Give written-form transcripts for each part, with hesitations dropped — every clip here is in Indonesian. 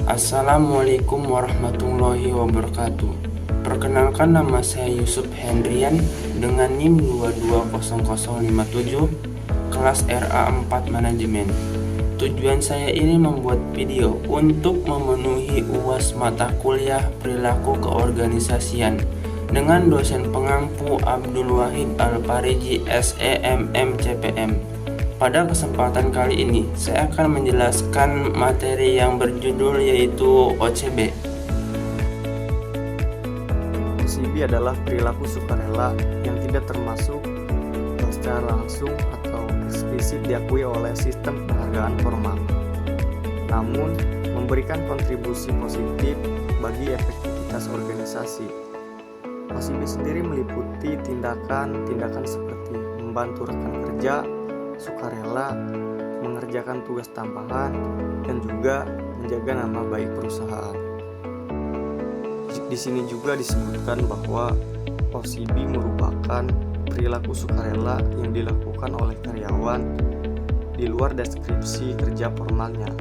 Assalamualaikum warahmatullahi wabarakatuh. Perkenalkan, nama saya Yusuf Hendrian dengan NIM 220057, kelas RA4 Manajemen. Tujuan saya ini membuat video untuk memenuhi UAS mata kuliah perilaku keorganisasian dengan dosen pengampu Abdul Wahid Al-Pariji SEMM CPM. Pada kesempatan kali ini, saya akan menjelaskan materi yang berjudul yaitu OCB. OCB adalah perilaku sukarela yang tidak termasuk secara langsung atau eksplisit diakui oleh sistem penghargaan formal, namun memberikan kontribusi positif bagi efektivitas organisasi. OCB sendiri meliputi tindakan seperti membantu rekan kerja, sukarela, mengerjakan tugas tambahan, dan juga menjaga nama baik perusahaan. Di sini juga disebutkan bahwa OCB merupakan perilaku sukarela yang dilakukan oleh karyawan di luar deskripsi kerja formalnya.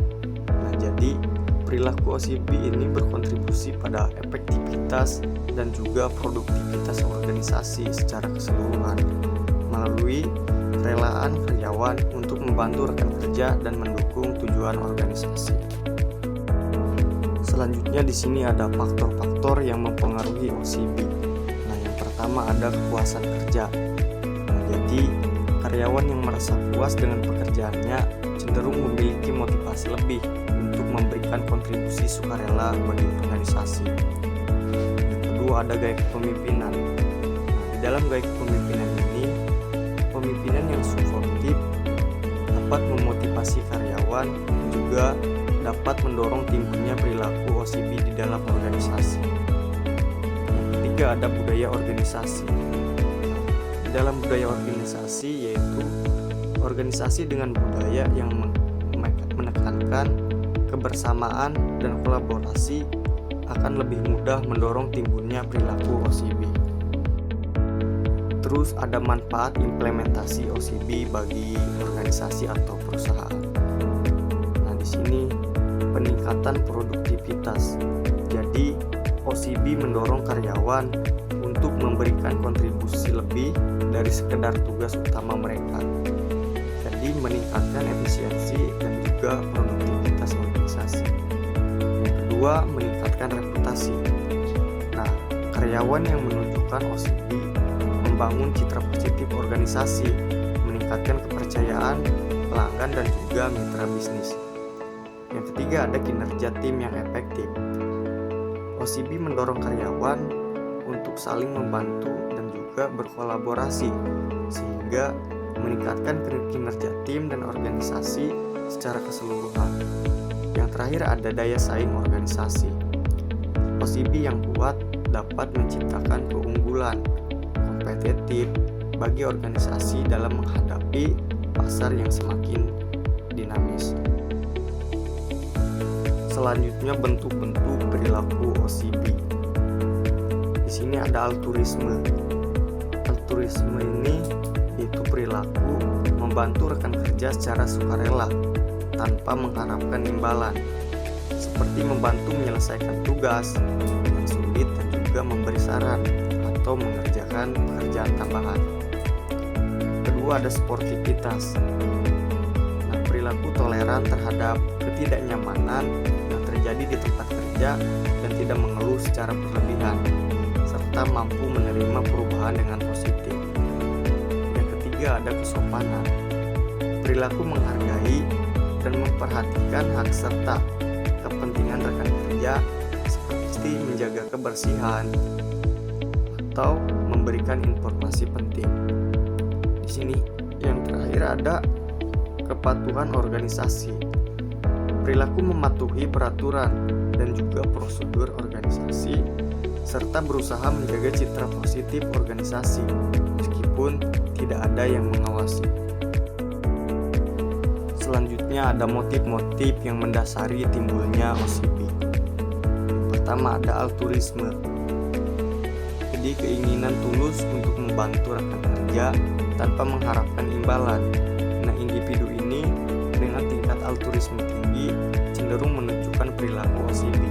Nah, jadi perilaku OCB ini berkontribusi pada efektivitas dan juga produktivitas organisasi secara keseluruhan melalui kerelaan karyawan untuk membantu rekan kerja dan mendukung tujuan organisasi. Selanjutnya di sini ada faktor-faktor yang mempengaruhi OCB. Nah, yang pertama ada kepuasan kerja. Nah, jadi karyawan yang merasa puas dengan pekerjaannya cenderung memiliki motivasi lebih untuk memberikan kontribusi sukarela bagi organisasi. Yang kedua ada gaya kepemimpinan. Nah, di dalam gaya kepemimpinan ini, pemimpinan yang suportif dapat memotivasi karyawan dan juga dapat mendorong timbulnya perilaku OCB di dalam organisasi. Yang ketiga ada budaya organisasi. Di dalam budaya organisasi yaitu organisasi dengan budaya yang menekankan kebersamaan dan kolaborasi akan lebih mudah mendorong timbulnya perilaku OCB. Terus ada manfaat implementasi OCB bagi organisasi atau perusahaan. Nah, di sini peningkatan produktivitas. Jadi, OCB mendorong karyawan untuk memberikan kontribusi lebih dari sekedar tugas utama mereka. Jadi, meningkatkan efisiensi dan juga produktivitas organisasi. Yang kedua, meningkatkan reputasi. Nah, karyawan yang menunjukkan OCB membangun citra positif organisasi, meningkatkan kepercayaan pelanggan dan juga mitra bisnis. Yang ketiga ada kinerja tim yang efektif. OCB mendorong karyawan untuk saling membantu dan juga berkolaborasi sehingga meningkatkan kinerja tim dan organisasi secara keseluruhan. Yang terakhir ada daya saing organisasi. OCB yang kuat dapat menciptakan keunggulan kompetitif bagi organisasi dalam menghadapi pasar yang semakin dinamis. Selanjutnya bentuk-bentuk perilaku OCB. Di sini ada altruisme. Altruisme ini yaitu perilaku membantu rekan kerja secara sukarela tanpa mengharapkan imbalan, seperti membantu menyelesaikan tugas yang sulit dan juga memberi saran atau mengerjakan pekerjaan tambahan. Kedua ada sportivitas. Nah, perilaku toleran terhadap ketidaknyamanan yang terjadi di tempat kerja dan tidak mengeluh secara berlebihan, serta mampu menerima perubahan dengan positif. Yang ketiga ada kesopanan. Perilaku menghargai dan memperhatikan hak serta kepentingan rekan kerja seperti menjaga kebersihan atau memberikan informasi penting. Di sini yang terakhir ada kepatuhan organisasi. Perilaku mematuhi peraturan dan juga prosedur organisasi serta berusaha menjaga citra positif organisasi meskipun tidak ada yang mengawasi. Selanjutnya ada motif-motif yang mendasari timbulnya OCB. Pertama ada altruisme. Jadi keinginan tulus untuk membantu rekan kerja tanpa mengharapkan imbalan. Nah, individu ini dengan tingkat altruisme tinggi cenderung menunjukkan perilaku OCB.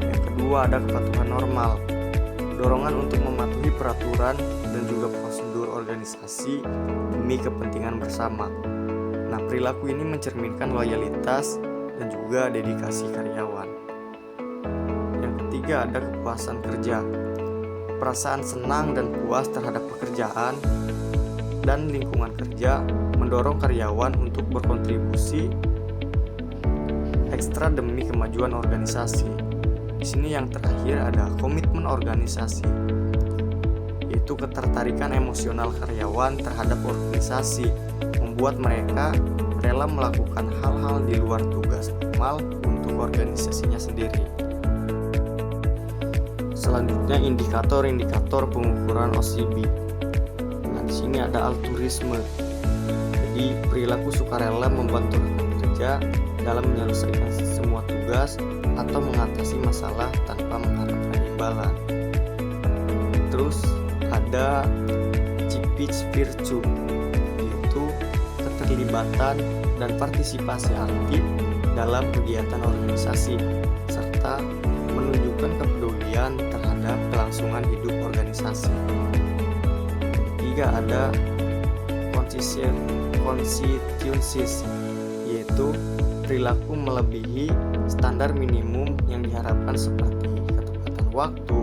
Yang kedua ada kepatuhan normal, dorongan untuk mematuhi peraturan dan juga prosedur organisasi demi kepentingan bersama. Nah, perilaku ini mencerminkan loyalitas dan juga dedikasi karyawan. Yang ketiga ada kepuasan kerja, perasaan senang dan puas terhadap pekerjaan dan lingkungan kerja mendorong karyawan untuk berkontribusi ekstra demi kemajuan organisasi. Di sini yang terakhir ada komitmen organisasi, yaitu ketertarikan emosional karyawan terhadap organisasi, membuat mereka rela melakukan hal-hal di luar tugas normal untuk organisasinya sendiri. Selanjutnya indikator-indikator pengukuran OCB. Nah, di sini ada altruisme. Jadi perilaku sukarela membantu rekan kerja dalam menyelesaikan semua tugas atau mengatasi masalah tanpa mengharapkan imbalan. Terus ada Cipich Virtue, yaitu keterlibatan dan partisipasi aktif dalam kegiatan organisasi serta menunjukkan kepedulian terhadap kelangsungan hidup organisasi. Ketiga ada conscientiousness, yaitu perilaku melebihi standar minimum yang diharapkan seperti ketepatan waktu,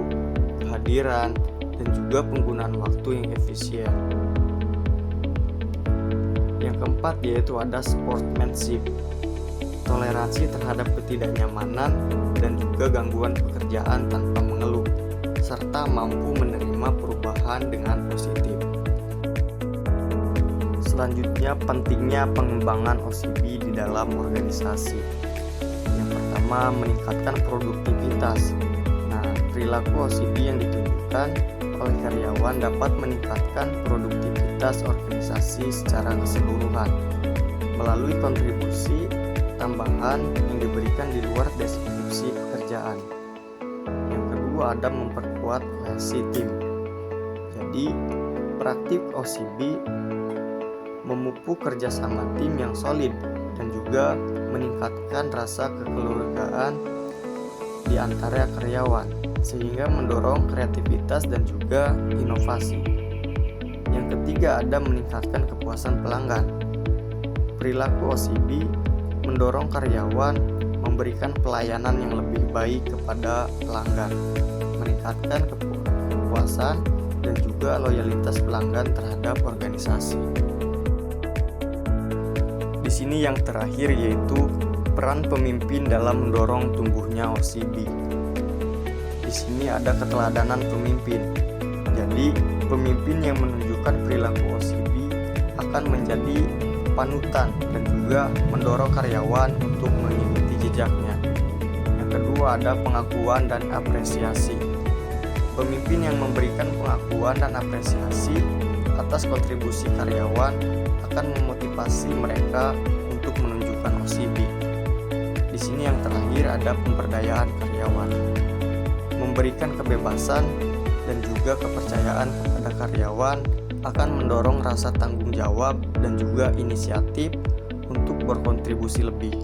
kehadiran, dan juga penggunaan waktu yang efisien. Yang keempat yaitu ada sportsmanship, toleransi terhadap ketidaknyamanan dan juga gangguan pekerjaan tanpa mengeluh, serta mampu menerima perubahan dengan positif. Selanjutnya pentingnya pengembangan OCB di dalam organisasi. Yang pertama meningkatkan produktivitas. Nah, perilaku OCB yang ditunjukkan oleh karyawan dapat meningkatkan produktivitas organisasi secara keseluruhan melalui kontribusi tambahan yang diberikan di luar deskripsi pekerjaan. Yang kedua ada memperkuat kohesi tim. Jadi praktik OCB memupuk kerjasama tim yang solid dan juga meningkatkan rasa kekeluargaan di antara karyawan sehingga mendorong kreativitas dan juga inovasi. Yang ketiga ada meningkatkan kepuasan pelanggan. Perilaku OCB mendorong karyawan memberikan pelayanan yang lebih baik kepada pelanggan, meningkatkan kepuasan dan juga loyalitas pelanggan terhadap organisasi. Di sini yang terakhir yaitu peran pemimpin dalam mendorong tumbuhnya OCB. Di sini ada keteladanan pemimpin. Jadi, pemimpin yang menunjukkan perilaku OCB akan menjadi panutan dan juga mendorong karyawan untuk mengikuti jejaknya. Yang kedua ada pengakuan dan apresiasi. Pemimpin yang memberikan pengakuan dan apresiasi atas kontribusi karyawan akan memotivasi mereka untuk menunjukkan OCB. Di sini yang terakhir ada pemberdayaan karyawan. Memberikan kebebasan dan juga kepercayaan kepada karyawan akan mendorong rasa tanggung jawab dan juga inisiatif untuk berkontribusi lebih.